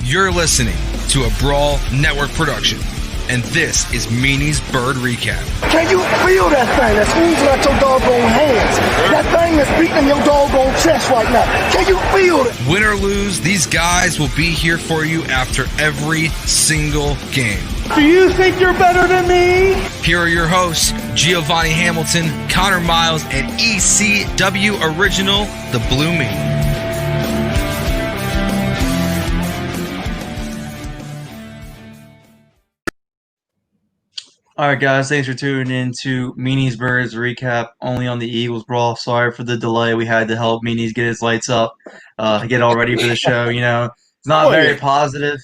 You're listening to a Brawl Network production, and this is Meanie's Bird Recap. Can you feel that thing that's oozing out your doggone hands? That thing that's beating in your doggone chest right now. Can you feel it? Win or lose, these guys will be here for you after every single game. Do you think you're better than me? Here are your hosts, Giovanni Hamilton, Connor Miles, and ECW Original, the Blue Meanie. All right, guys, thanks for tuning in to Meanie's Birds Recap, only on the Eagles Brawl. Sorry for the delay. We had to help Meanie's get his lights up, get all ready for the show. You know, it's not very positive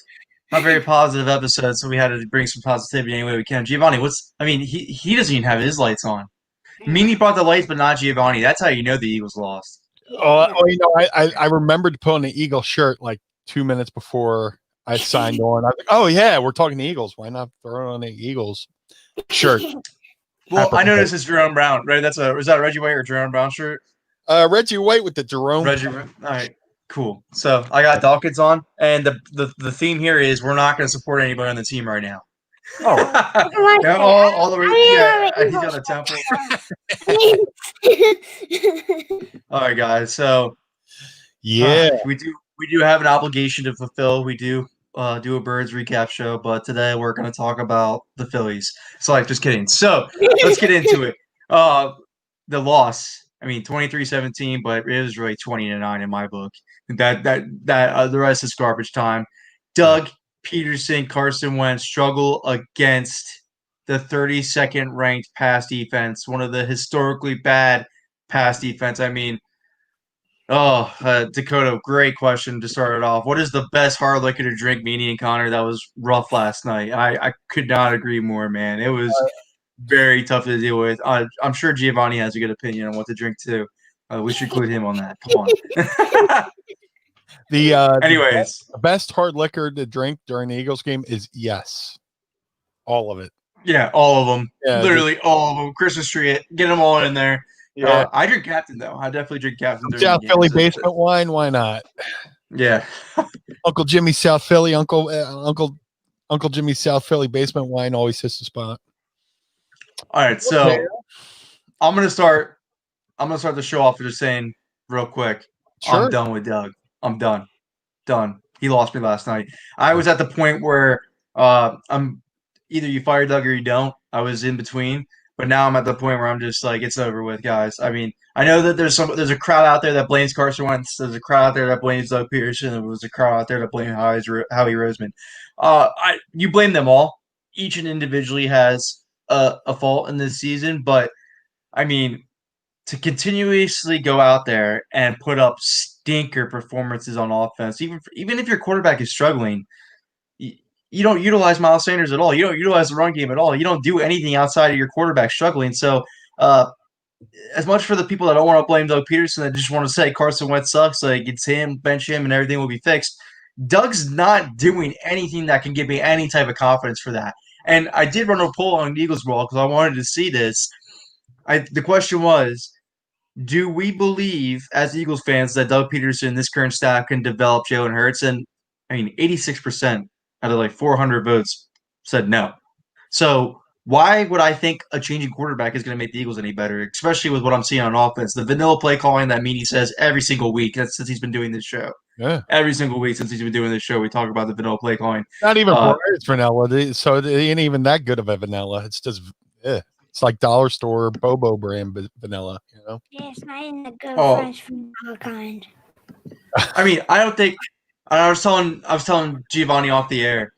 episode, so we had to bring some positivity any way we can. Giovanni, he doesn't even have his lights on. Meanie brought the lights, but not Giovanni. That's how you know the Eagles lost. I remembered to put on the Eagle shirt like 2 minutes before I signed on. I was like, oh, yeah, we're talking the Eagles. Why not throw on the Eagles shirt? Well, I noticed it's Jerome Brown, right? Is that a Reggie White or Jerome Brown shirt? Reggie White with the Jerome. All right, cool. So I got Dawkins on, and the theme here is we're not going to support anybody on the team right now. Oh, yeah, all the way. Yeah, he's got a temple. All right, guys. So yeah, we do have an obligation to fulfill. We do do a Birds recap show, but today we're going to talk about the Phillies. So, just kidding. So let's get into it. The loss. 23-17, but it was really 20-9 in my book. That the rest is garbage time. Doug Peterson, Carson Wentz struggle against the 32nd ranked pass defense, one of the historically bad pass defense. Dakota, great question to start it off. What is the best hard liquor to drink, Meanie and Connor? That was rough last night. I could not agree more, man. It was very tough to deal with. I'm sure Giovanni has a good opinion on what to drink, too. We should include him on that. Come on. Anyways. The best hard liquor to drink during the Eagles game is yes. All of it. Yeah, all of them. Yeah, literally all of them. Christmas tree it. Get them all in there. Yeah. I drink Captain, though. I definitely drink Captain. South Philly basement wine. Why not? Yeah. Uncle Jimmy's South Philly. Uncle Jimmy's South Philly basement wine always hits the spot. All right, so I'm gonna start the show off with just saying real quick. Sure. I'm done with Doug. I'm done. He lost me last night. I was at the point where I'm either you fire Doug or you don't. I was in between. But now I'm at the point where I'm just like, it's over with, guys. I know that there's a crowd out there that blames Carson Wentz. There's a crowd out there that blames Doug Peterson. There was a crowd out there that blames Howie Roseman. You blame them all. Each and individually has a fault in this season. But, to continuously go out there and put up stinker performances on offense, even if your quarterback is struggling, you don't utilize Miles Sanders at all. You don't utilize the run game at all. You don't do anything outside of your quarterback struggling. So, as much for the people that don't want to blame Doug Peterson, that just want to say Carson Wentz sucks, like it's him, bench him, and everything will be fixed. Doug's not doing anything that can give me any type of confidence for that. And I did run a poll on Eagles Brawl because I wanted to see this. The question was, do we believe as Eagles fans that Doug Peterson, this current staff, can develop Jalen Hurts? And 86% out of like 400 votes said no. So why would I think a changing quarterback is going to make the Eagles any better, especially with what I'm seeing on offense? The vanilla play calling that Meanie says every single week since he's been doing this show. Yeah. Every single week since he's been doing this show, we talk about the vanilla play calling. Not even it's vanilla, so it ain't even that good of a vanilla. It's just it's like dollar store Bobo brand vanilla, you know? Yeah, it's not even a good French vanilla kind. I don't think. I was telling Giovanni off the air.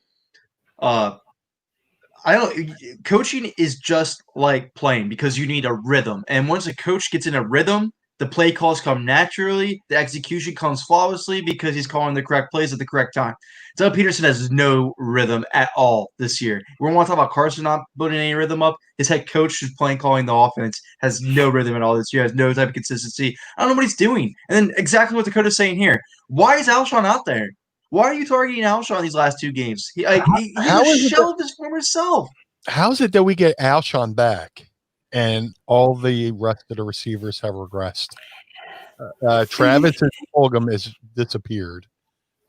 Coaching is just like playing because you need a rhythm, and once a coach gets in a rhythm, the play calls come naturally, the execution comes flawlessly because he's calling the correct plays at the correct time. Doug Peterson has no rhythm at all this year. We want to talk about Carson not putting any rhythm up. His head coach who's calling the offense has no rhythm at all this year, has no type of consistency. I don't know what he's doing. And then exactly what Dakota's saying here. Why is Alshon out there? Why are you targeting Alshon these last two games? He's a shell of his former self. How is it that we get Alshon back and all the rest of the receivers have regressed? Travis and Fulgham has disappeared.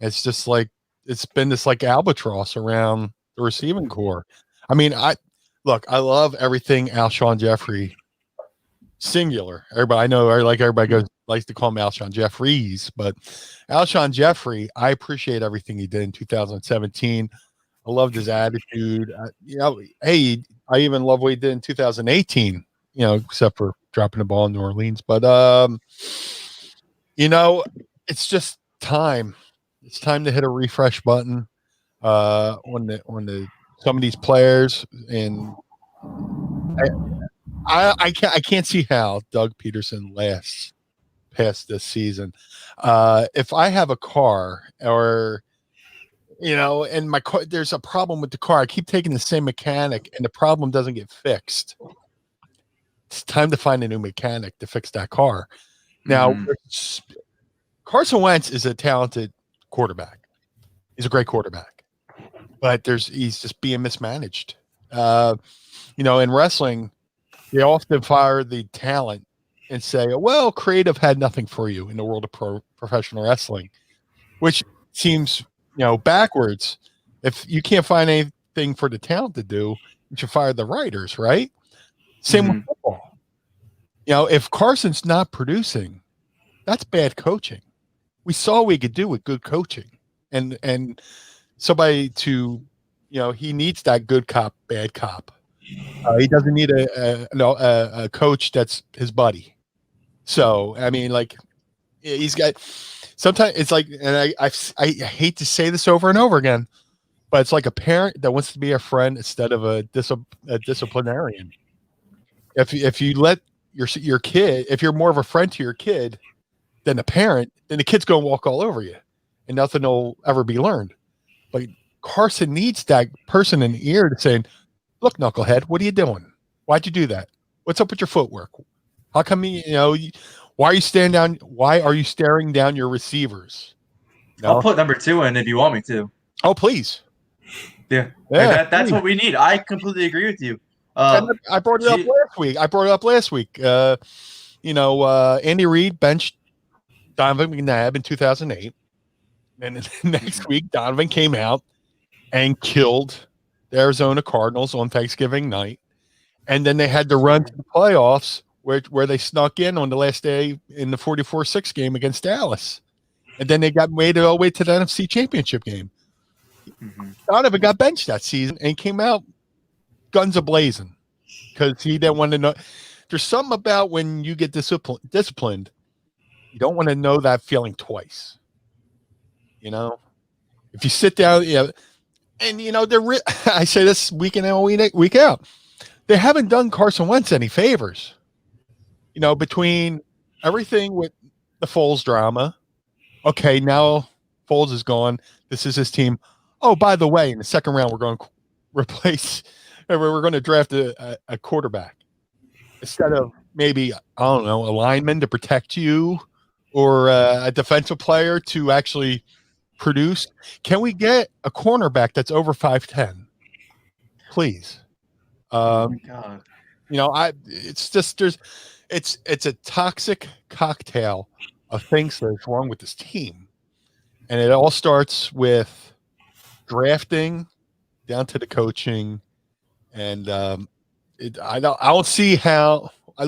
It's just like it's been this like albatross around the receiving core. I mean, I love everything Alshon Jeffrey singular. I know everybody likes to call him Alshon Jeffries, but Alshon Jeffrey, I appreciate everything he did in 2017. I loved his attitude. Hey, I even love what he did in 2018. Except for dropping the ball in New Orleans. But it's just time. It's time to hit a refresh button on the some of these players, and I can't see how Doug Peterson lasts past this season. If I have a car, or and my car, there's a problem with the car, I keep taking the same mechanic, and the problem doesn't get fixed. It's time to find a new mechanic to fix that car. Now, Carson Wentz is a talented quarterback. He's a great quarterback, but he's just being mismanaged. In wrestling, they often fire the talent and say, well, creative had nothing for you in the world of professional wrestling, which seems, backwards. If you can't find anything for the talent to do, you should fire the writers, right? Same with football. If Carson's not producing, that's bad coaching. We saw what we could do with good coaching, and somebody to, he needs that good cop, bad cop. He doesn't need a coach that's his buddy. So, I mean, like, he's got, sometimes it's like, and I hate to say this over and over again, but it's like a parent that wants to be a friend instead of a disciplinarian. If you let your kid, if you're more of a friend to your kid than a parent, then the kid's going to walk all over you and nothing will ever be learned. But Carson needs that person in the ear to saying, look, knucklehead, what are you doing? Why'd you do that? What's up with your footwork? How come why are you staring down your receivers? I'll put number 2 in if you want me to. Oh, please. Yeah. That's what we need. I completely agree with you. I brought it up last week. Andy Reid benched Donovan McNabb in 2008. And the next week, Donovan came out and killed the Arizona Cardinals on Thanksgiving night. And then they had to run to the playoffs where they snuck in on the last day in the 44-6 game against Dallas. And then they got made all the way to the NFC Championship game. Donovan got benched that season and came out guns a-blazing because he didn't want to know. There's something about when you get disciplined, you don't want to know that feeling twice. If you sit down, and I say this week in and week out, they haven't done Carson Wentz any favors. Between everything with the Foles drama, okay, now Foles is gone. This is his team. Oh, by the way, in the second round, we're going to we're going to draft a quarterback instead of maybe, I don't know, a lineman to protect you or a defensive player to actually produce. Can we get a cornerback that's over 5'10"? Please. Oh my God. It's just it's a toxic cocktail of things that's wrong with this team, and it all starts with drafting down to the coaching, and I don't see how. I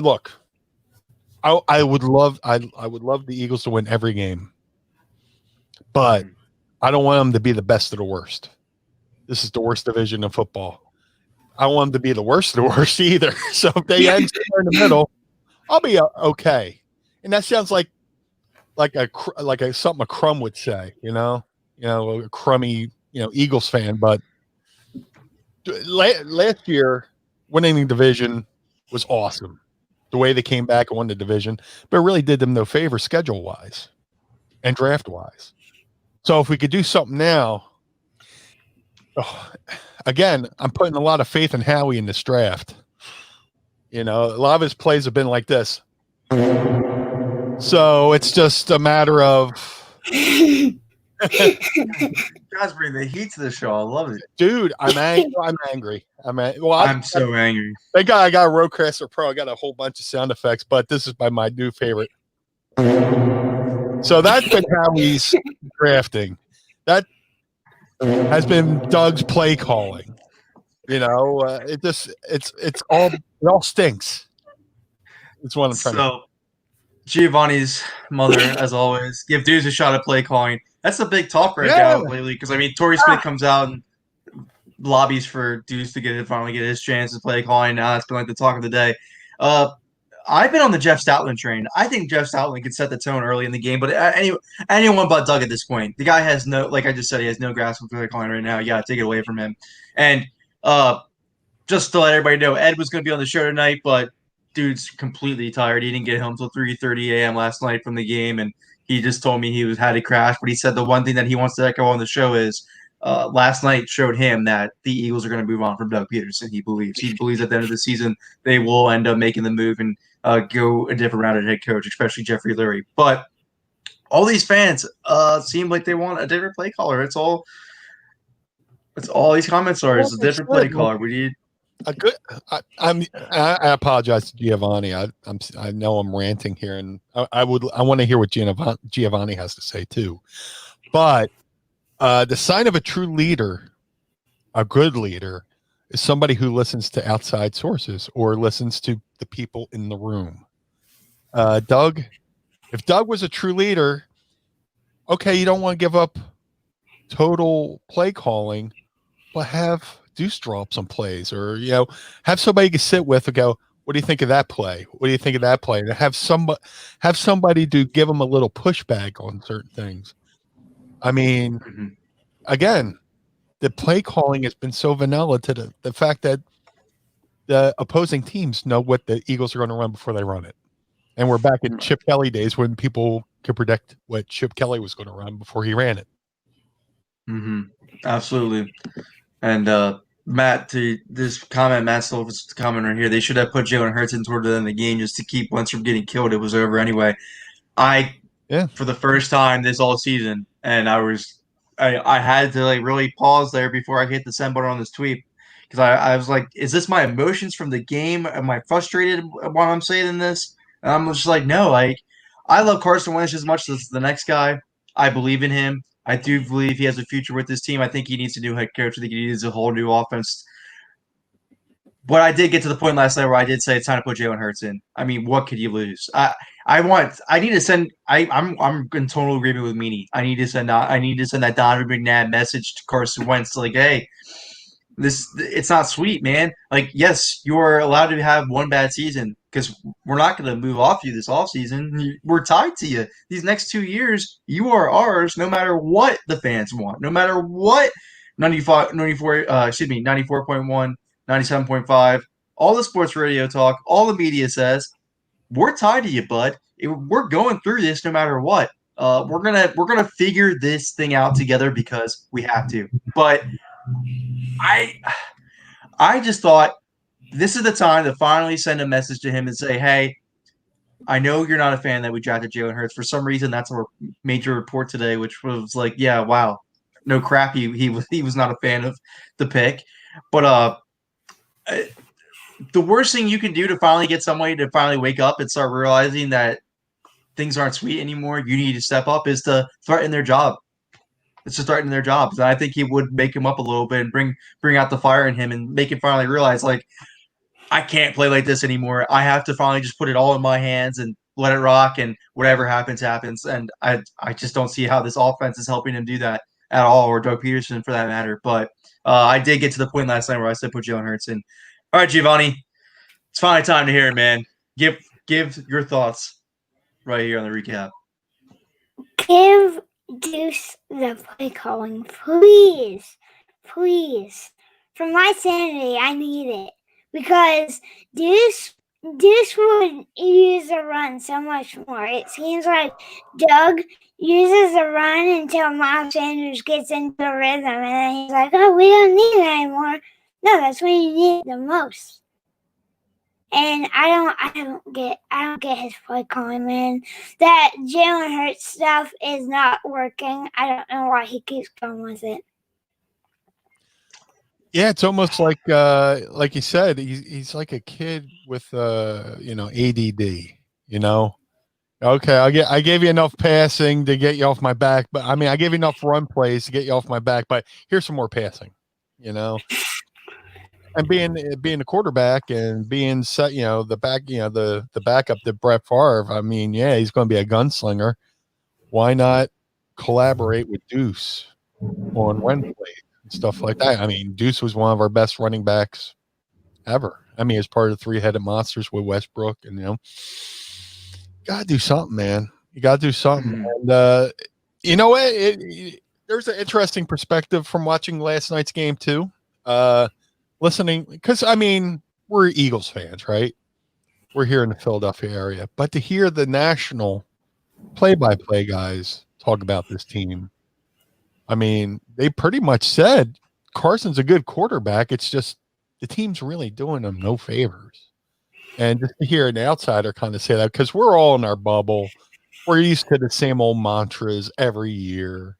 would love the Eagles to win every game, but I don't want them to be the best of the worst. This is the worst division of football. I don't want them to be the worst of the worst either. So if they end somewhere in the middle, I'll be okay. And that sounds like something a Crumb would say, a crummy, Eagles fan. But last year, winning the division was awesome. The way they came back and won the division, but it really did them no favor schedule wise and draft wise. So if we could do something now, again, I'm putting a lot of faith in Howie in this draft. A lot of his plays have been like this. So it's just a matter of guys bring the heat to the show. I love it. Dude, I'm angry. I'm so angry. I got a Rodecaster Pro. I got a whole bunch of sound effects, but this is my new favorite. So that's been Howie's drafting. has been Doug's play calling. You know, it all stinks. That's what I'm trying to. So Giovanni's mother, as always, give dudes a shot at play calling. That's the big talk right now lately. Because I mean, Torrey Smith comes out and lobbies for dudes to finally get his chance to play calling. Now that's been like the talk of the day. I've been on the Jeff Stoutland train. I think Jeff Stoutland could set the tone early in the game, but anyone but Doug at this point. The guy has no, like I just said, he has no grasp of play calling right now. You got to take it away from him. And just to let everybody know, Ed was going to be on the show tonight, but dude's completely tired. He didn't get home until 3:30 a.m. last night from the game, and he just told me he had to crash. But he said the one thing that he wants to echo on the show is last night showed him that the Eagles are going to move on from Doug Peterson. He believes at the end of the season they will end up making the move and go a different route at head coach, especially Jeffrey Lurie. But all these fans seem like they want a different play caller. It's all these comments are is a different play caller. We need a good. I apologize to Giovanni. I know I'm ranting here, and I want to hear what Giovanni has to say too. But the sign of a true leader, a good leader, is somebody who listens to outside sources or listens to the people in the room. Doug, if Doug was a true leader, okay, you don't want to give up total play calling, but have Deuce draw up some plays, or have somebody you can sit with and go, what do you think of that play? What do you think of that play? And have somebody to give them a little pushback on certain things. I mean, again, the play calling has been so vanilla to the fact that the opposing teams know what the Eagles are going to run before they run it. And we're back in Chip Kelly days when people could predict what Chip Kelly was going to run before he ran it. Absolutely. And Matt, to this comment, Matt Silver's comment right here, they should have put Jalen Hurts in toward the end of the game just to keep Wentz from getting killed. It was over anyway. For the first time this all season, and I had to like really pause there before I hit the send button on this tweet because I was like, is this my emotions from the game? Am I frustrated while I'm saying this? And I'm just like, no, like I love Carson Wentz as much as the next guy. I believe in him. I do believe he has a future with this team. I think he needs a new head coach. I think he needs a whole new offense. But I did get to the point last night where I did say it's time to put Jalen Hurts in. I mean, what could you lose? I'm in total agreement with Meanie. I need to send that Donovan McNabb message to Carson Wentz, like, hey, it's not sweet, man. Like, yes, you're allowed to have one bad season because we're not going to move off you this offseason. We're tied to you. These next 2 years, you are ours no matter what the fans want, no matter what 94.1, 97.5, all the sports radio talk, all the media says, we're tied to you, bud. We're going through this no matter what. We're gonna figure this thing out together because we have to. But I just thought this is the time to finally send a message to him and say, hey, I know you're not a fan that we drafted Jalen Hurts. For some reason, that's our major report today, which was like, yeah, wow, no crap. He was not a fan of the pick. But the worst thing you can do to finally get somebody to finally wake up and start realizing that things aren't sweet anymore, you need to step up, is to threaten their job. It's to threaten their jobs. And I think he would make him up a little bit and bring out the fire in him and make him finally realize, like, I can't play like this anymore. I have to finally just put it all in my hands and let it rock, and whatever happens, happens. And I just don't see how this offense is helping him do that at all, or Doug Peterson for that matter. But I did get to the point last night where I said put Jalen Hurts in. All right, Giovanni, it's finally time to hear it, man. Give your thoughts right here on the recap. Give Deuce the play calling, please. Please. For my sanity, I need it. Because Deuce would use a run so much more. It seems like Doug uses a run until Miles Sanders gets into a rhythm, and then he's like, oh, we don't need it anymore. No, that's when you need it the most. And I don't get his play calling, man. That Jalen Hurts stuff is not working. I don't know why he keeps going with it. Yeah, it's almost like you said, he's like a kid with ADD. Okay, I gave you enough passing to get you off my back, but I mean, I gave you enough run plays to get you off my back. But here's some more passing, you know, and being the quarterback and being set, the back, the backup to Brett Favre. I mean, yeah, he's going to be a gunslinger. Why not collaborate with Deuce on run plays and stuff like that? I mean, Deuce was one of our best running backs ever. I mean, as part of the three-headed monsters with Westbrook, and gotta do something, man. You gotta do something. And you know what? There's an interesting perspective from watching last night's game too. Listening, because I mean, we're Eagles fans, right? We're here in the Philadelphia area, but to hear the national play-by-play guys talk about this team, I mean, they pretty much said Carson's a good quarterback. It's just the team's really doing him no favors. And just to hear an outsider kind of say that, because we're all in our bubble, we're used to the same old mantras every year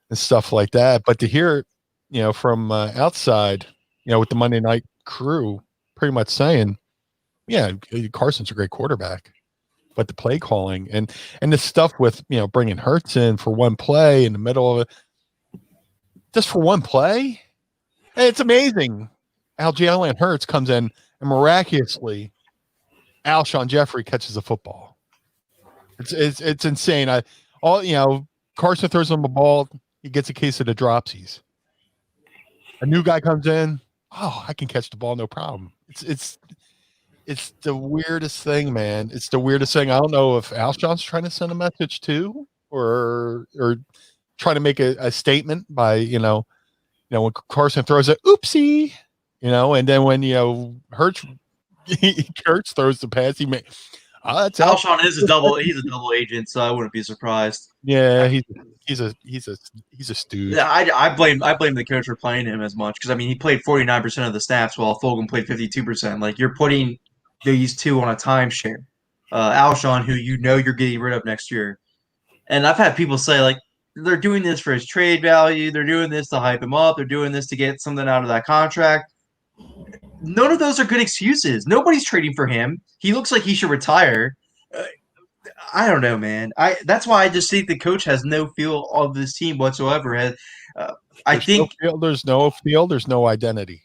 and stuff like that. But to hear it, from outside, with the Monday night crew pretty much saying, yeah, Carson's a great quarterback, but the play calling and the stuff with, bringing Hurts in for one play in the middle of it, just for one play. And it's amazing how Jalen Hurts comes in and miraculously Alshon Jeffrey catches a football. It's insane. Carson throws him a ball, he gets a case of the dropsies. A new guy comes in, I can catch the ball no problem. It's the weirdest thing, man. It's the weirdest thing. I don't know if Alshon's trying to send a message too, or trying to make a statement by when Carson throws it, oopsie, and then when Hurts throws the pass. He may. Alshon is a double. He's a double agent, so I wouldn't be surprised. Yeah, he's a stooge. Yeah, I blame the coach for playing him as much because I mean he played 49% of the snaps while Fulgham played 52%. Like you're putting these two on a timeshare. Alshon, who you're getting rid of next year, and I've had people say like they're doing this for his trade value. They're doing this to hype him up. They're doing this to get something out of that contract. None of those are good excuses. Nobody's trading for him. He looks like he should retire. I don't know, man. That's why I just think the coach has no feel of this team whatsoever. I think there's no feel. There's no identity.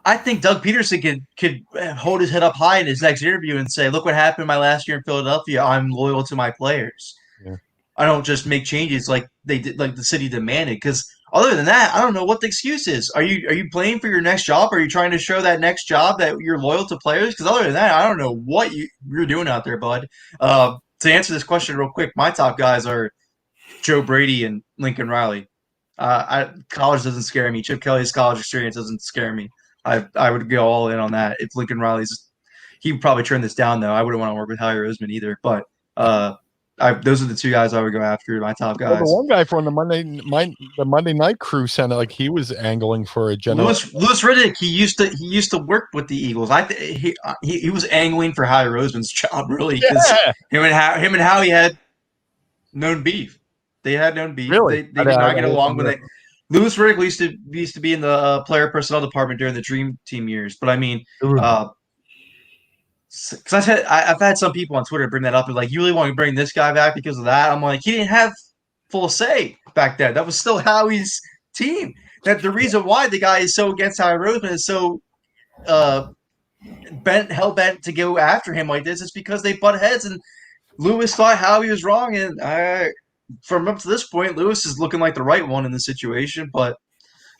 I think Doug Peterson could hold his head up high in his next interview and say, "Look what happened my last year in Philadelphia. I'm loyal to my players. Yeah. I don't just make changes like they did, like the city demanded." Because other than that, I don't know what the excuse is. Are you playing for your next job? Are you trying to show that next job that you're loyal to players? Because other than that, I don't know what you're doing out there, bud. To answer this question real quick, my top guys are Joe Brady and Lincoln Riley. College doesn't scare me. Chip Kelly's college experience doesn't scare me. I would go all in on that. If Lincoln Riley's, he would probably turn this down though. I wouldn't want to work with Howie Roseman either. But those are the two guys I would go after. My top guys. Well, the one guy from the Monday night crew sounded like he was angling for a general. Louis Riddick. He used to work with the Eagles. He was angling for Howie Roseman's job really because him and Howie had known beef. They had known beef. Really? They did not get along with it. Louis Riddick used to be in the player personnel department during the Dream Team years. But I mean, because I've had some people on Twitter bring that up and like, you really want to bring this guy back because of that? I'm like, he didn't have full say back then. That was still Howie's team. That the reason why the guy is so against Howie Roseman is so hell bent to go after him like this is because they butt heads and Louis thought Howie was wrong and from up to this point, Louis is looking like the right one in the situation. But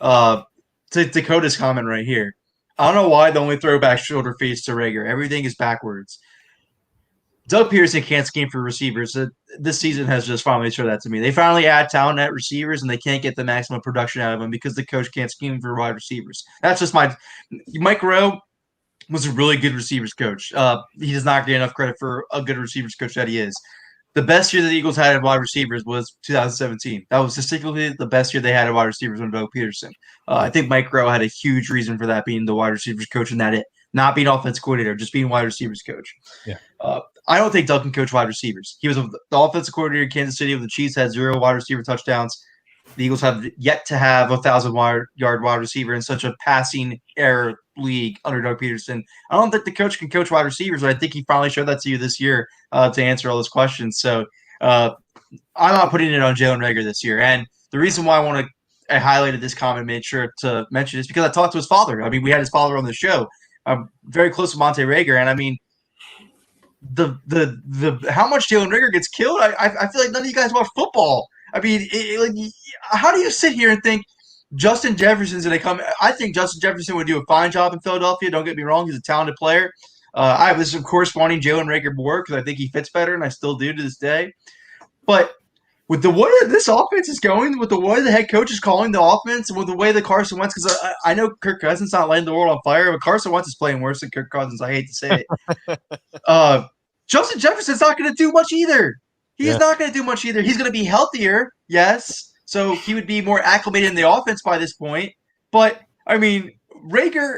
to Dakota's comment right here, I don't know why the only throwback shoulder fades to Rager. Everything is backwards. Doug Peterson can't scheme for receivers. This season has just finally showed that to me. They finally add talent at receivers, and they can't get the maximum production out of them because the coach can't scheme for wide receivers. That's just Mike Rowe was a really good receivers coach. He does not get enough credit for a good receivers coach that he is. The best year that the Eagles had at wide receivers was 2017. That was distinctly the best year they had at wide receivers under Doug Peterson. I think Mike Rowe had a huge reason for that being the wide receivers coach and that it not being offensive coordinator, just being wide receivers coach. Yeah. I don't think Doug can coach wide receivers. He was the offensive coordinator in Kansas City with the Chiefs, had 0 wide receiver touchdowns. The Eagles have yet to have a 1,000-yard wide receiver in such a passing error league under Doug Peterson. I don't think the coach can coach wide receivers, but I think he finally showed that to you this year to answer all those questions. So I'm not putting it on Jalen Reagor this year. And the reason why I highlighted this comment, made sure to mention is because I talked to his father. I mean, we had his father on the show. I'm very close to Monte Reagor, and I mean, the how much Jalen Reagor gets killed. I feel like none of you guys watch football. I mean, how do you sit here and think Justin Jefferson's going to come? I think Justin Jefferson would do a fine job in Philadelphia. Don't get me wrong; he's a talented player. I was, of course, wanting Jalen Reagor more because I think he fits better, and I still do to this day. But with the way this offense is going, with the way the head coach is calling the offense, and with the way that Carson Wentz, because I know Kirk Cousins not lighting the world on fire, but Carson Wentz is playing worse than Kirk Cousins. I hate to say it. Justin Jefferson's not going to do much either. He's not going to do much either. He's going to be healthier, yes, so he would be more acclimated in the offense by this point. But, I mean, Reagor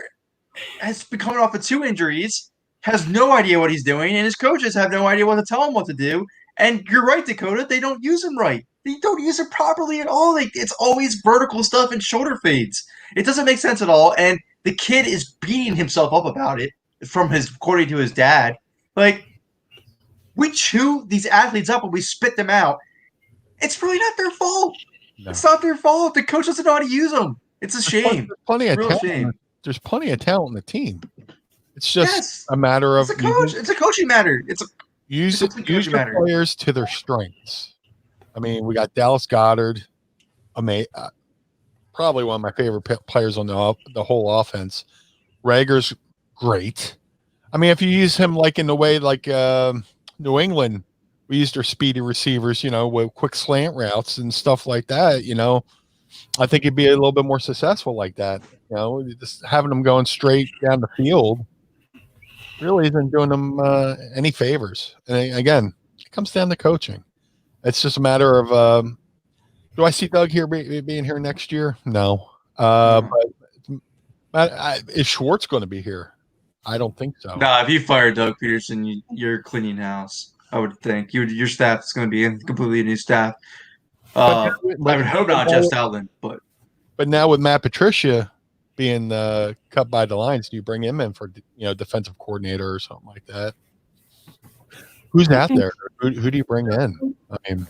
has been coming off of 2 injuries, has no idea what he's doing, and his coaches have no idea what to tell him what to do. And you're right, Dakota. They don't use him right. They don't use him properly at all. It's always vertical stuff and shoulder fades. It doesn't make sense at all. And the kid is beating himself up about it according to his dad. Like, we chew these athletes up and we spit them out. It's really not their fault. No. It's not their fault. The coach doesn't know how to use them. It's a shame. There's plenty of talent in the team. It's just a matter of it's a coaching matter. Use your players to their strengths. I mean, we got Dallas Goedert, probably one of my favorite players on the whole offense. Reagor's great. I mean, if you use him like in the way like New England, we used their speedy receivers, with quick slant routes and stuff like that. I think he'd be a little bit more successful like that. Just having them going straight down the field really isn't doing them any favors. And again, it comes down to coaching. It's just a matter of do I see Doug here being here next year? No. But is Schwartz going to be here? I don't think so. No, if you fire Doug Peterson, you're cleaning house. I would think your staff is going to be a completely new staff. I would hope not Jeff Stoutland, but now with Matt Patricia being cut by the Lions, do you bring him in for defensive coordinator or something like that? Who's out there? Who do you bring in? I mean,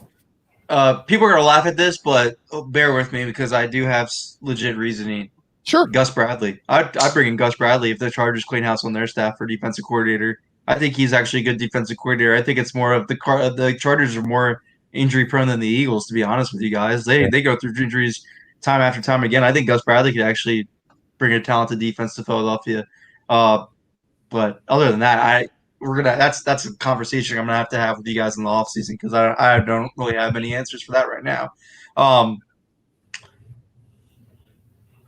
people are going to laugh at this, but bear with me because I do have legit reasoning. Sure, Gus Bradley. I'd bring in Gus Bradley if the Chargers clean house on their staff for defensive coordinator. I think he's actually a good defensive coordinator. I think it's more of the Chargers are more injury prone than the Eagles, to be honest with you guys. They go through injuries time after time again. I think Gus Bradley could actually bring a talented defense to Philadelphia. But other than that, that's a conversation I'm gonna have with you guys in the offseason because I don't really have any answers for that right now.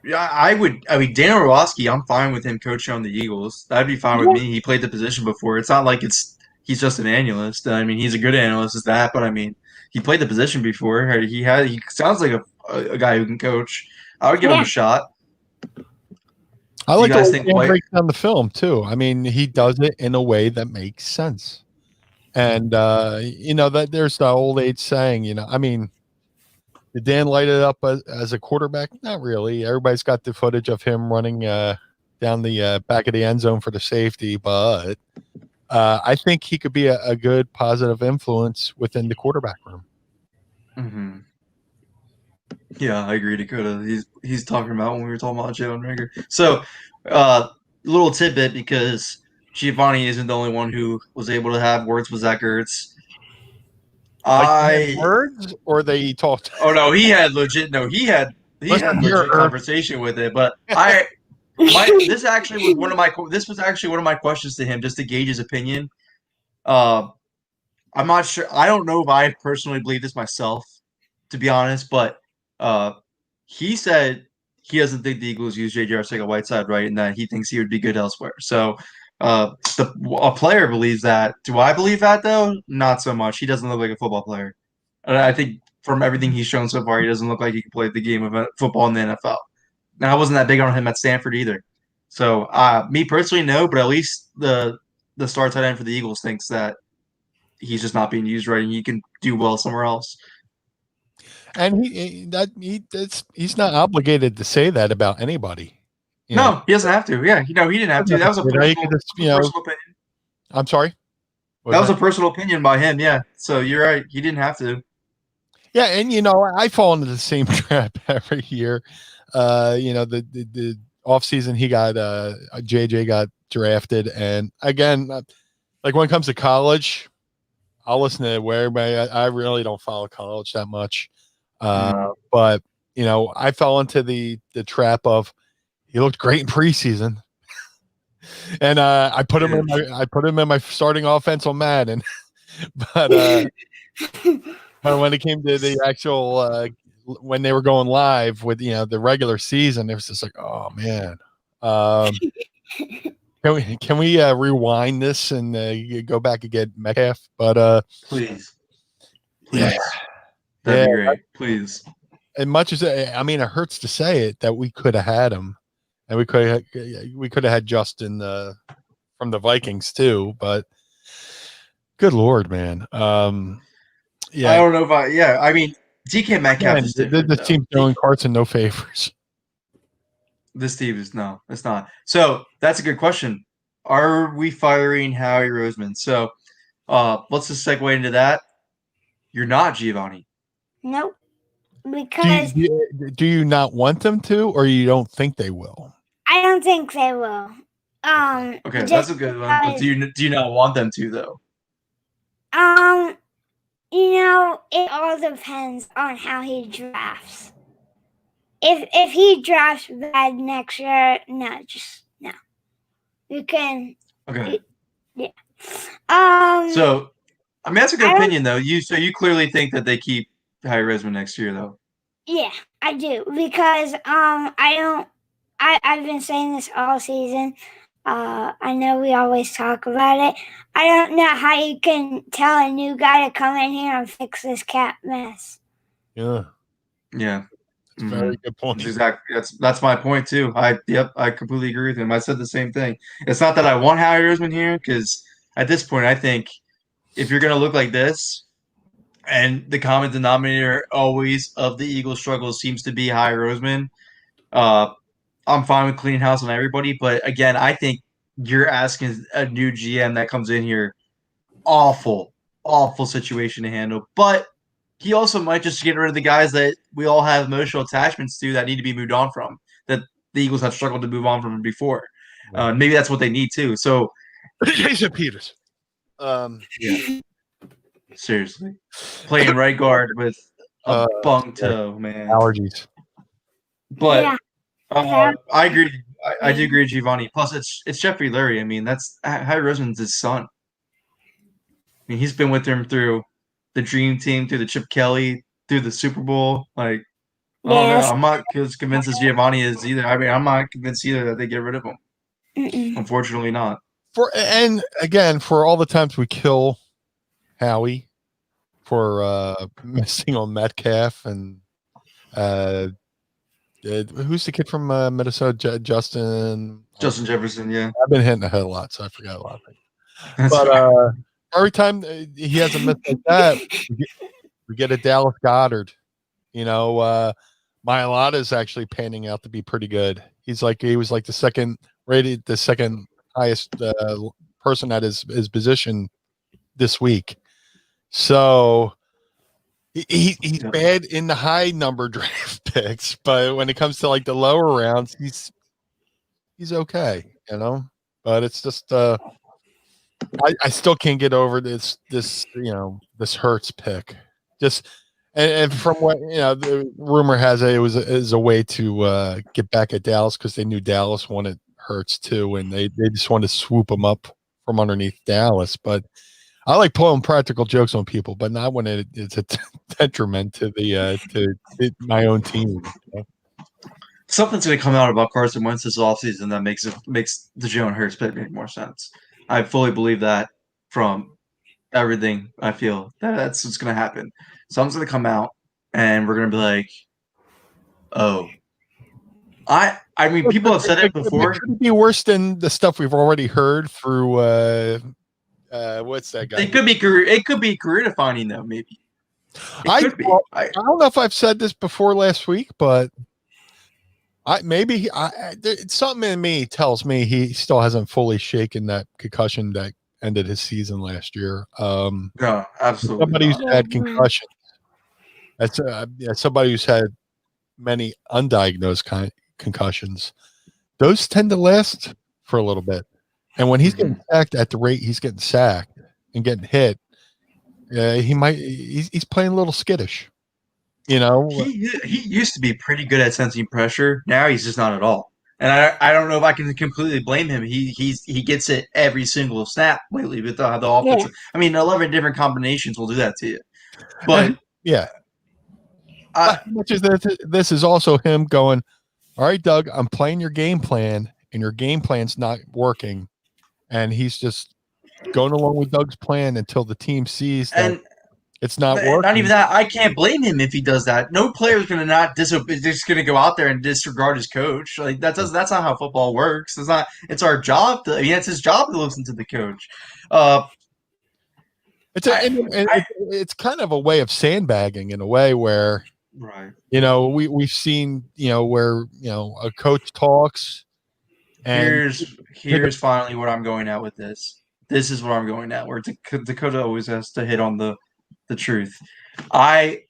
I mean, Dan Orlovsky, I'm fine with him coaching on the Eagles. That'd be fine with me. He played the position before. It's not like he's just an analyst. I mean, he's a good analyst, is that? But I mean, he played the position before. He sounds like a guy who can coach. I would give him a shot. I like to break down the film too. I mean, he does it in a way that makes sense. And that there's the old age saying, I mean, did Dan light it up as a quarterback? Not really. Everybody's got the footage of him running down the back of the end zone for the safety, but I think he could be a good positive influence within the quarterback room. Mm-hmm. Yeah, I agree, Dakota. He's talking about when we were talking about Jalen Reagor. So, little tidbit because Giovanni isn't the only one who was able to have words with Zach Ertz. Words or they talked? Oh no, he had legit. No, he had legit conversation with it. But this was actually one of my questions to him just to gauge his opinion. I'm not sure. I don't know if I personally believe this myself, to be honest. But he said he doesn't think the Eagles use J.J. Arcega-Whiteside right, and that he thinks he would be good elsewhere. So. A player believes that. Do I believe that though? Not so much. He doesn't look like a football player. And I think from everything he's shown so far, he doesn't look like he can play the game of football in the NFL. Now, I wasn't that big on him at Stanford either. So, me personally, no. But at least the star tight end for the Eagles thinks that he's just not being used right, and he can do well somewhere else. And he's not obligated to say that about anybody. No, he doesn't have to. Yeah, he didn't have to. That was a personal opinion. I'm sorry. That was a personal opinion by him. Yeah. So you're right. He didn't have to. Yeah, and I fall into the same trap every year. The off season he got JJ got drafted, and again, like when it comes to college, I'll listen to where everybody. I really don't follow college that much, but I fell into the trap of he looked great in preseason, and I put him in my starting offense on Madden, but when it came to the actual when they were going live with the regular season, it was just like, oh man. Can we rewind this and go back and get Metcalf? But please, yeah, that'd be great. Please. As much as it hurts to say it that we could have had him, and we could have had Justin from the Vikings too. But good Lord, man. Yeah, I don't know if DK Metcalf is different. This team's doing Carson no favors. This team is no, it's not. So that's a good question. Are we firing Howie Roseman? So let's just segue into that. You're not, Giovanni. Nope. Because do you not want them to, or you don't think they will? I don't think they will. Okay, that's a good one. But do you not want them to though? It all depends on how he drafts. If he drafts bad next year, no. You can. Okay. Yeah. So, that's a good opinion though. So you clearly think that they keep Howie Roseman next year though. Yeah, I do because I've been saying this all season. I know we always talk about it. I don't know how you can tell a new guy to come in here and fix this cap mess. Yeah. Yeah. Very good point. Exactly. That's my point too. I completely agree with him. I said the same thing. It's not that I want Howie Roseman here, because at this point I think if you're gonna look like this, and the common denominator always of the Eagles' struggles seems to be Howie Roseman, I'm fine with cleaning house on everybody. But again, I think you're asking a new GM that comes in here, awful situation to handle. But he also might just get rid of the guys that we all have emotional attachments to that need to be moved on from, that the Eagles have struggled to move on from before. Maybe that's what they need too. So Jason Peters. Yeah. Seriously. Playing right guard with a bung toe, man. Allergies. But I agree. I do agree with Giovanni. Plus, it's Jeffrey Lurie. That's Howie Roseman's his son. He's been with him through the Dream Team, through the Chip Kelly, through the Super Bowl. I don't know. I'm not as convinced as Giovanni is either. I'm not convinced either that they get rid of him. Unfortunately, not. For all the times we kill Howie for missing on Metcalf and who's the kid from Minnesota? Justin Jefferson. Yeah, I've been hitting the head a lot, so I forgot a lot of things. That's but right. Every time he has a miss like that, we get a Dallas Goedert. Mailata is actually panning out to be pretty good. He was like the second highest person at his position this week. So he's bad in the high number draft picks, but when it comes to like the lower rounds, he's okay, But it's just I still can't get over this Hurts pick. Just and from what the rumor has it was a way to get back at Dallas, because they knew Dallas wanted Hurts too, and they just wanted to swoop him up from underneath Dallas. But I like pulling practical jokes on people, but not when it's a detriment to to my own team. Something's going to come out about Carson Wentz this offseason that makes the Jalen Hurts pick make more sense. I fully believe that from everything. I feel that's what's going to happen. Something's going to come out, and we're going to be like, oh. People have said it before. It could be worse than the stuff we've already heard through what's that guy? It could be career defining though, maybe. I don't know if I've said this before last week, but Something in me tells me he still hasn't fully shaken that concussion that ended his season last year. No, absolutely Somebody who's not. had concussion. That's somebody who's had many undiagnosed concussions. Those tend to last for a little bit, and when he's getting sacked at the rate he's getting sacked and getting hit, he's playing a little skittish. He used to be pretty good at sensing pressure. Now he's just not at all. And I don't know if I can completely blame him. He gets it every single snap lately with the offense. Yeah. I mean, 11 different combinations will do that to you. But yeah, I, much as this is also him going, all right, Doug, I'm playing your game plan, and your game plan's not working, and he's just going along with Doug's plan until the team sees that it's not working. Not even that. I can't blame him if he does that. No player is going to not disobey. Just going to go out there and disregard his coach. Like that's not how football works. It's not. It's our job. It's his job to listen to the coach. It's kind of a way of sandbagging in a way where, right. We've seen where a coach talks. And here's finally what I'm going at with this. This is what I'm going at. Where Dakota always has to hit on the truth. I've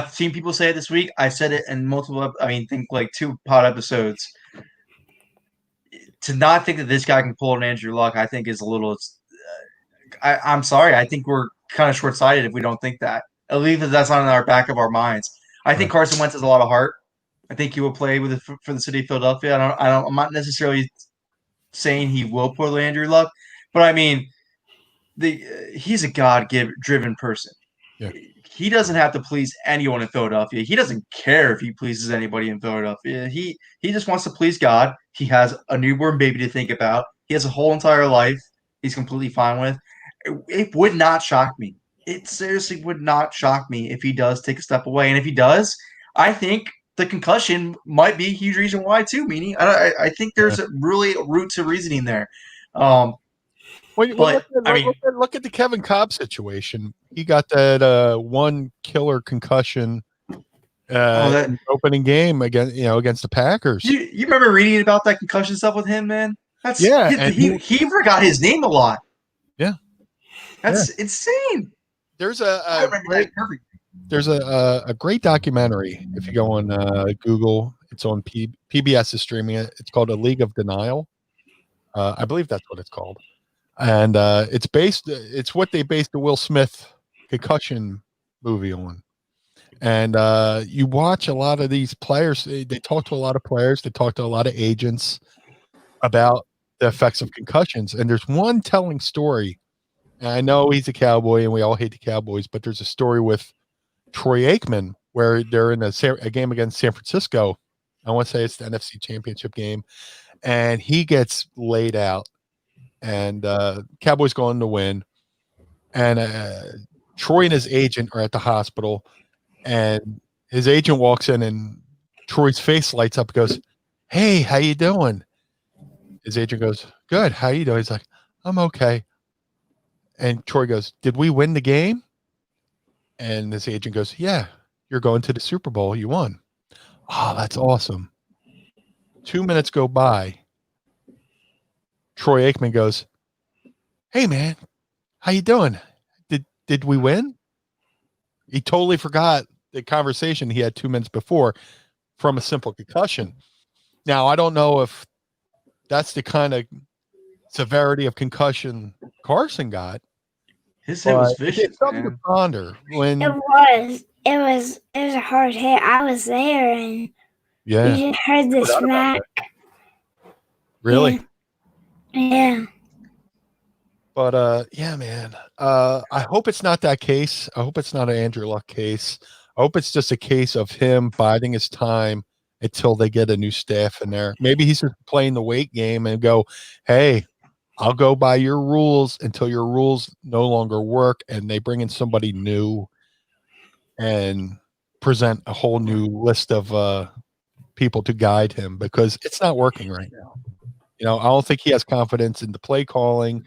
seen people say it this week. I said it in multiple. Think like 2 pod episodes. To not think that this guy can pull an Andrew Luck, I think is a little. I'm sorry. I think we're kind of short sighted if we don't think that. At least that's not in our back of our minds. I think Carson Wentz has a lot of heart. I think he will play for the city of Philadelphia. I'm not necessarily saying he will pull Andrew Luck, but I mean, he's a God-driven person. Yeah. He doesn't have to please anyone in Philadelphia. He doesn't care if he pleases anybody in Philadelphia. He just wants to please God. He has a newborn baby to think about. He has a whole entire life he's completely fine with. It would not shock me. It seriously would not shock me if he does take a step away. And if he does, I think the concussion might be a huge reason why too, Meanie. I think there's really a root to reasoning there. Look at the Kevin Cobb situation. He got that one killer concussion opening game against the Packers. You remember reading about that concussion stuff with him, man? He forgot his name a lot. Yeah, that's insane. There's I remember that perfect. There's a great documentary. If you go on Google, it's on PBS is streaming it. It's called A League of Denial. I believe that's what it's called. And it's what they based the Will Smith concussion movie on. And you watch a lot of these players. They talk to a lot of players. They talk to a lot of agents about the effects of concussions. And there's one telling story. And I know he's a Cowboy and we all hate the Cowboys, but there's a story with Troy Aikman where they're in a game against San Francisco. I want to say it's the NFC Championship game. And he gets laid out. And Cowboys going to win. And Troy and his agent are at the hospital. And his agent walks in and Troy's face lights up and goes, "Hey, how you doing?" His agent goes, "Good. How you doing?" He's like, "I'm okay." And Troy goes, "Did we win the game?" And this agent goes, "Yeah, you're going to the Super Bowl. You won." "Oh, that's awesome." 2 minutes go by. Troy Aikman goes, "Hey man, how you doing? Did we win?" He totally forgot the conversation he had 2 minutes before from a simple concussion. Now, I don't know if that's the kind of severity of concussion Carson got. His hit was vicious. It's something to ponder. It was a hard hit. I was there and you just heard the smack. Really? Yeah. But yeah, man. I hope it's not that case. I hope it's not an Andrew Luck case. I hope it's just a case of him biding his time until they get a new staff in there. Maybe he's just playing the weight game and go, "Hey, I'll go by your rules until your rules no longer work," and they bring in somebody new and present a whole new list of people to guide him because it's not working right now. I don't think he has confidence in the play calling.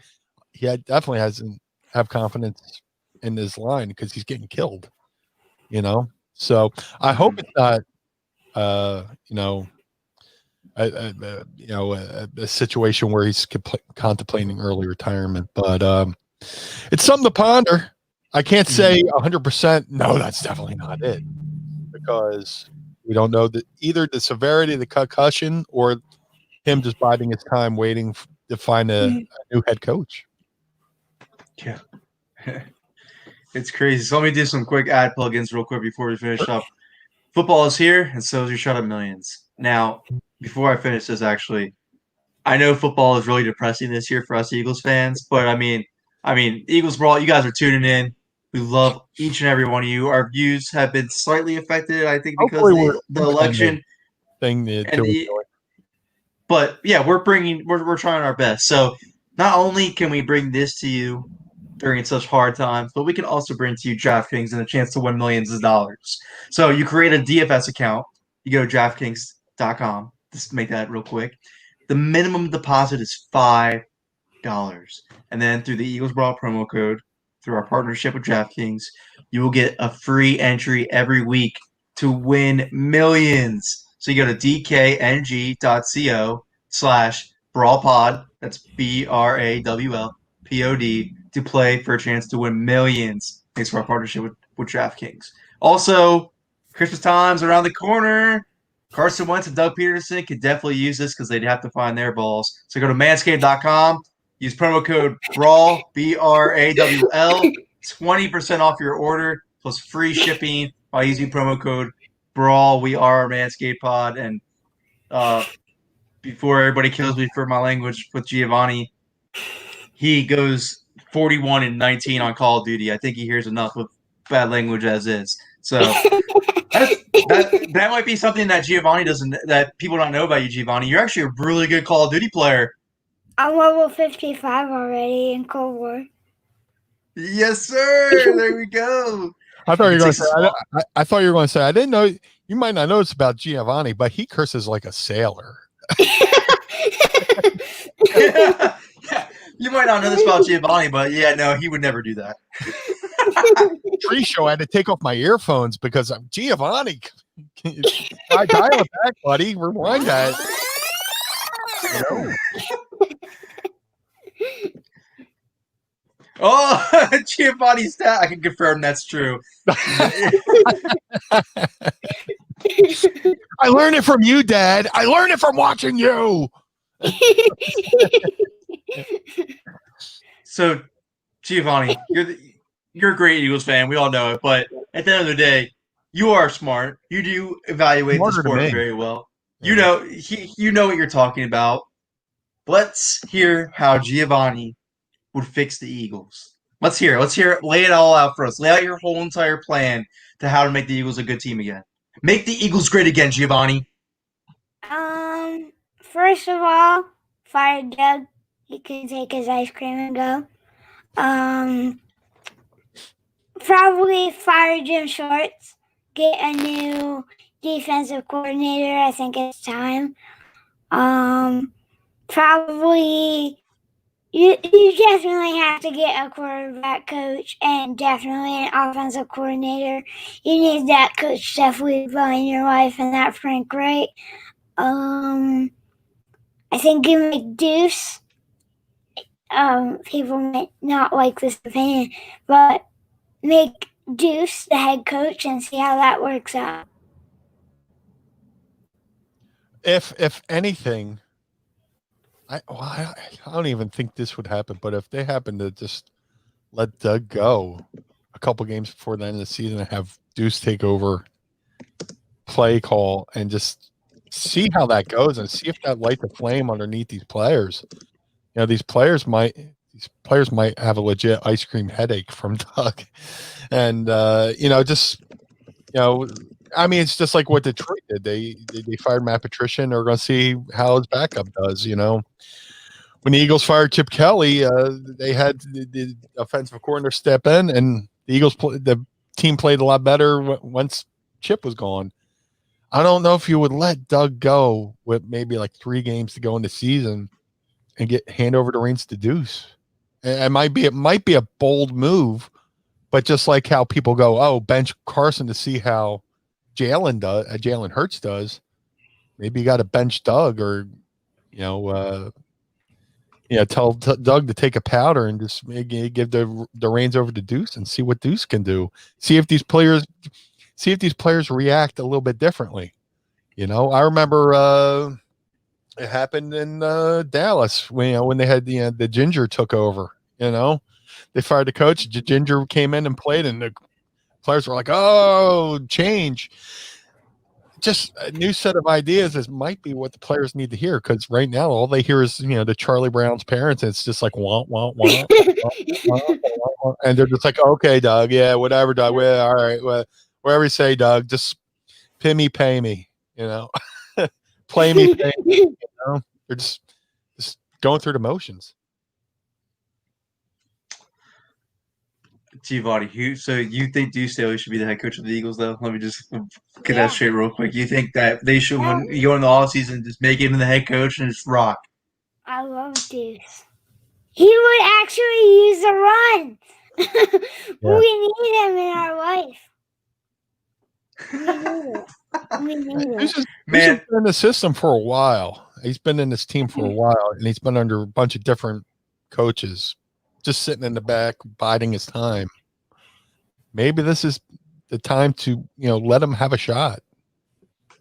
He definitely doesn't have confidence in his line because he's getting killed. So I hope it's not, a situation where he's contemplating early retirement. But it's something to ponder. I can't say 100%. No, that's definitely not it, because we don't know either the severity of the concussion or him just biding his time, waiting to find a new head coach. Yeah. It's crazy. So let me do some quick ad plugins real quick before we finish up. Football is here, and so is your Shut Up Millions. Now, before I finish this, actually, I know football is really depressing this year for us Eagles fans, but I mean, Eagles Brawl, you guys are tuning in. We love each and every one of you. Our views have been slightly affected, I think, because of the election thing. But yeah, we're trying our best. So not only can we bring this to you during such hard times, but we can also bring to you DraftKings and a chance to win millions of dollars. So you create a DFS account. You go to DraftKings.com. Just make that real quick. The minimum deposit is $5. And then through the Eagles Brawl promo code, through our partnership with DraftKings, you will get a free entry every week to win millions. So you go to dkng.co/brawlpod. That's BRAWLPOD to play for a chance to win millions. Thanks for our partnership with DraftKings. Also, Christmas time's around the corner. Carson Wentz and Doug Peterson could definitely use this because they'd have to find their balls. So go to manscaped.com, use promo code BRAWL, BRAWL, 20% off your order plus free shipping by using promo code BRAWL. We are Manscaped Pod. And before everybody kills me for my language with Giovanni, he goes 41-19 on Call of Duty. I think he hears enough with bad language as is. So that might be something that Giovanni that people don't know about you, Giovanni. You're actually a really good Call of Duty player. I'm level 55 already in Cold War. Yes, sir. There we go. I thought you were going to say. I thought you were going to say. I didn't know. You might not know this about Giovanni, but he curses like a sailor. Yeah, you might not know this about Giovanni, but yeah, no, he would never do that. Pre-show, I had to take off my earphones because I'm Giovanni. I dial it back, buddy. Rewind that. Oh, Giovanni's stat. I can confirm that's true. I learned it from you, Dad. I learned it from watching you. So, Giovanni, you're a great Eagles fan. We all know it. But at the end of the day, you are smart. You do evaluate the sport very well. Yeah. You know what you're talking about. Let's hear how Giovanni would fix the Eagles. Let's hear it. Lay it all out for us. Lay out your whole entire plan to how to make the Eagles a good team again. Make the Eagles great again, Giovanni. First of all, fire Doug. He can take his ice cream and go. Probably fire Jim Shorts. Get a new defensive coordinator. I think it's time. Probably you definitely have to get a quarterback coach and definitely an offensive coordinator. You need that Coach Steph Weaver in your life and that Frank Wright. I think you make Deuce. People might not like this opinion, but make Deuce the head coach and see how that works out. If anything, I don't even think this would happen, but if they happen to just let Doug go a couple games before the end of the season and have Deuce take over play call and just see how that goes and see if that lights a flame underneath these players. You know, these players might have a legit ice cream headache from Doug. And I mean, it's just like what Detroit did. They fired Matt Patricia, and they're going to see how his backup does. You know, when the Eagles fired Chip Kelly, they had the offensive coordinator step in, and the team played a lot better once Chip was gone. I don't know if you would let Doug go with maybe like 3 games to go in the season and hand over the reins to Deuce. It might be a bold move, but just like how people go, oh, bench Carson to see how Jalen Hurts does. Maybe you got to bench Doug, or tell Doug to take a powder and just give the reins over to Deuce and see what Deuce can do. See if these players react a little bit differently. I remember it happened in Dallas when they had the Ginger took over. They fired the coach. Ginger came in and played, and the players were like, "Oh, change." Just a new set of ideas might be what the players need to hear, because right now all they hear is the Charlie Brown's parents, and it's just like wah wah wah, and they're just like, "Okay, Doug, yeah, whatever, Doug, all right, whatever you say, Doug, just pay me, play me, pay me." They're just going through the motions. Giovanni, so you think Deuce Staley should be the head coach of the Eagles, though? Let me just get that straight real quick. You think that they should, when you go in the offseason, just make him the head coach and just rock? I love Deuce. He would actually use the run. We need him in our life. We need it. He's been in the system for a while. He's been in this team for a while, and he's been under a bunch of different coaches, just sitting in the back, biding his time. Maybe this is the time to let him have a shot.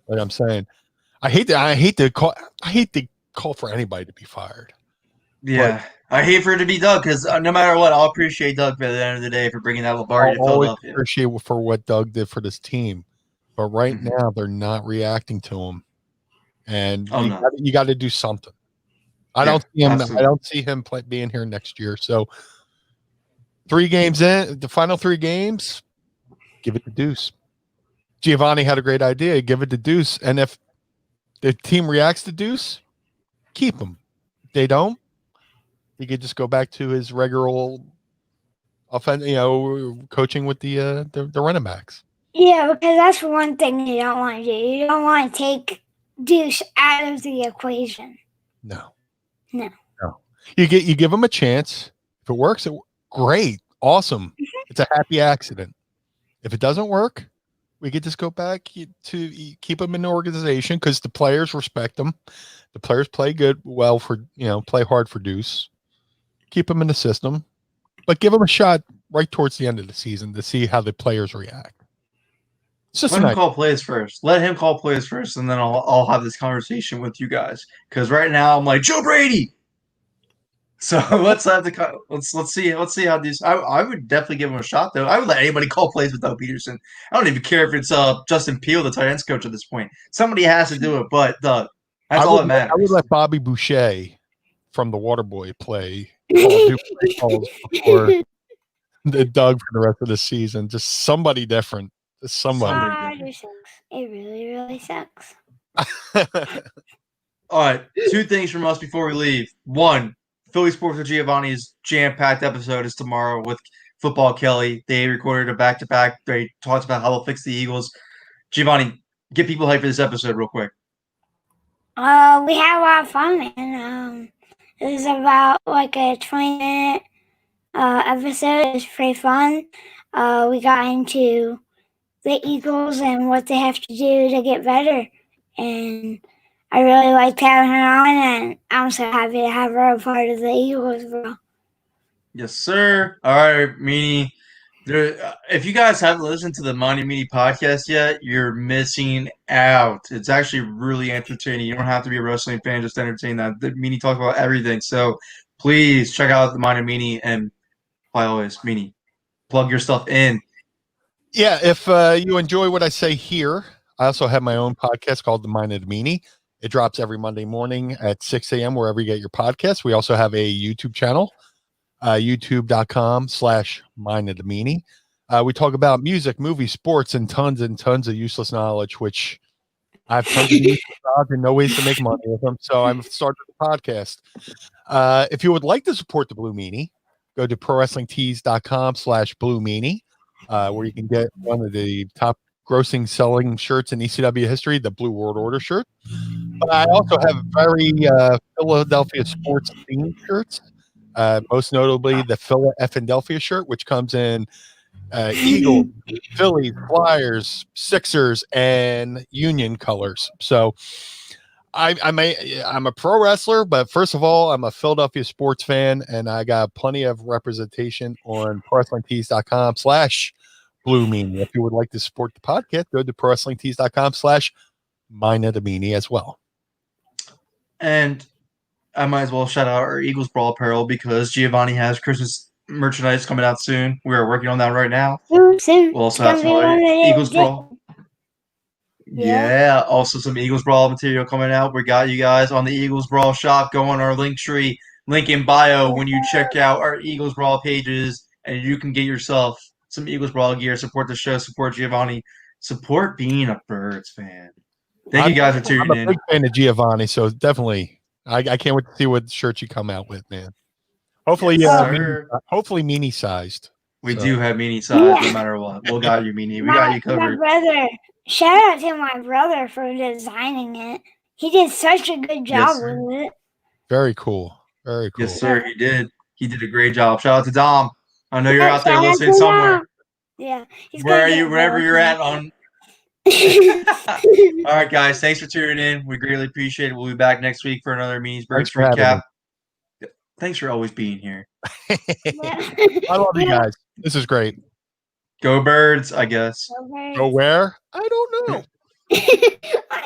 Like I'm saying, I hate to call for anybody to be fired. Yeah, but I hate for it to be Doug, because no matter what, I'll appreciate Doug at the end of the day for bringing that Lombardi to Philadelphia. I'll appreciate for what Doug did for this team, but right now they're not reacting to him, and you got to do something. I don't see him being here next year. So 3 games in, the final 3 games, give it to Deuce. Giovanni had a great idea. Give it to Deuce. And if the team reacts to Deuce, keep him. If they don't, he could just go back to his regular coaching with the running backs. Yeah, because that's one thing you don't want to do. You don't want to take Deuce out of the equation. No. You give him a chance. If it works, great, awesome. It's a happy accident. If it doesn't work, we could just go back to keep him in the organization, because the players respect him. The players play play hard for Deuce. Keep him in the system, but give him a shot right towards the end of the season to see how the players react. Let him call plays first. Let him call plays first, and then I'll have this conversation with you guys. Because right now I'm like Joe Brady. So let's see how these. I would definitely give him a shot, though. I would let anybody call plays with Doug Peterson. I don't even care if it's Justin Peele, the tight ends coach at this point. Somebody has to do it, but Doug. That's all that matters. I would let Bobby Boucher from the Waterboy play calls before the Doug for the rest of the season. Just somebody different. Just somebody. It really, really sucks. All right, 2 things from us before we leave. 1, Philly Sports with Giovanni's jam-packed episode is tomorrow with Football Kelly. They recorded a back-to-back. They talked about how they'll fix the Eagles. Giovanni, get people hyped for this episode real quick. We had a lot of fun, man. It was about like a 20-minute episode. It was pretty fun. We got into the Eagles and what they have to do to get better. And I really liked having her on, and I'm so happy to have her a part of the Eagles, bro. Yes, sir. All right, Meanie. If you guys haven't listened to the Meanie podcast yet, you're missing out. It's actually really entertaining. You don't have to be a wrestling fan, just entertain that. The Meanie talks about everything. So please check out the Meanie, and by always, Meanie, plug your stuff in. Yeah, if you enjoy what I say here, I also have my own podcast called The Mind of the Meanie. It drops every Monday morning at 6 a.m. wherever you get your podcasts. We also have a YouTube channel, youtube.com/Mind of the Meanie. We talk about music, movies, sports, and tons of useless knowledge, which I have tons of useless knowledge and no ways to make money with them. So I've started the podcast. If you would like to support the Blue Meanie, go to prowrestlingtees.com/Blue Meanie, where you can get one of the top grossing selling shirts in ECW history, the Blue World Order shirt. But I also have very Philadelphia sports themed shirts. Most notably the Philadelphia shirt, which comes in Eagles, Phillies, Flyers, Sixers, and Union colors. So I'm a pro wrestler, but first of all, I'm a Philadelphia sports fan, and I got plenty of representation on ProWrestlingTees.com/Blue Meanie. If you would like to support the podcast, go to ProWrestlingTees.com/Meanie as well. And I might as well shout out our Eagles Brawl apparel because Giovanni has Christmas merchandise coming out soon. We are working on that right now. Soon. We'll also have some other Eagles Brawl. Yeah, also some Eagles Brawl material coming out. We got you guys on the Eagles Brawl shop. Go on our link tree, link in bio when you check out our Eagles Brawl pages, and you can get yourself some Eagles Brawl gear. Support the show, support Giovanni, support being a Birds fan. Thank you guys for tuning in. I'm a big fan of Giovanni, so definitely, I can't wait to see what shirts you come out with, man. Hopefully, hopefully Meanie sized. We do have Meanie size, no matter what. We'll got you, Meanie. We got you covered. My brother, shout out to my brother for designing it. He did such a good job with it. Very cool. Very cool. Yes, sir. He did. He did a great job. Shout out to Dom. I know you're out there listening somewhere. Yeah. Where are you? Wherever you're at on. All right, guys. Thanks for tuning in. We greatly appreciate it. We'll be back next week for another Meanie's Birds recap. Thanks for always being here. I love you guys. This is great. Go Birds, I guess. Go where? I don't know. I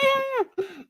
don't know.